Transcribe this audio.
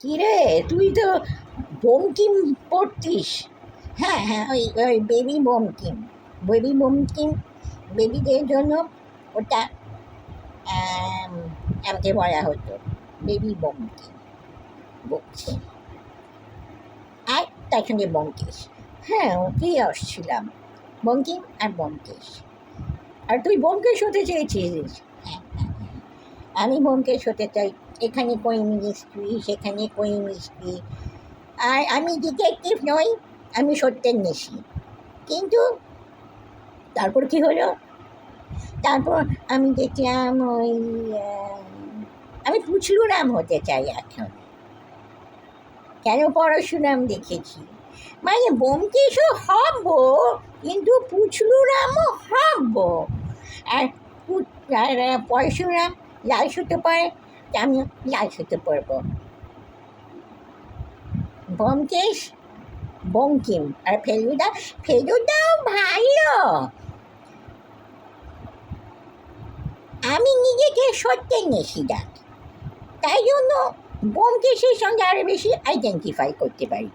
কিরে, তুই তো বঙ্কিম পড়তিস। হ্যাঁ হ্যাঁ, ওই ওই বেবি বঙ্কিম বেবিদের জন্য ওটা আমাকে বলা হতো বেবি বঙ্কিম আর তার সঙ্গে ব্যোমকেশ। হ্যাঁ, ওকেই আসছিলাম, বঙ্কিম আর ব্যোমকেশ। আর তুই ব্যোমকেশ হতে চেয়েছিস? হ্যাঁ হ্যাঁ হ্যাঁ, আমি ব্যোমকেশ হতে চাই। এখানে কই মিস্ত্রি, সেখানে কই মিস্ত্রি। আর আমি ডিটেকটিভ নই, আমি সত্যেন্বেষী। কিন্তু তারপর কি হলো? তারপর আমি দেখলাম ওই আমি পুচলুরাম হতে চাই এখন। কেন পরশুরাম দেখেছি, মানে ব্যোমকেশও হব, কিন্তু পুচলুরামও হব। আর আর পরশুরাম লাল সুতো পরে, আমি লাল সুতো পরবো। ব্যোমকেশ বঙ্কিম আর ফেলুদাও ভালো। আমি নিজেকে সত্যেন্বেষী ডাকি, তাই জন্য ব্যোমকেশের সঙ্গে আরো বেশি আইডেন্টিফাই করতে পারি।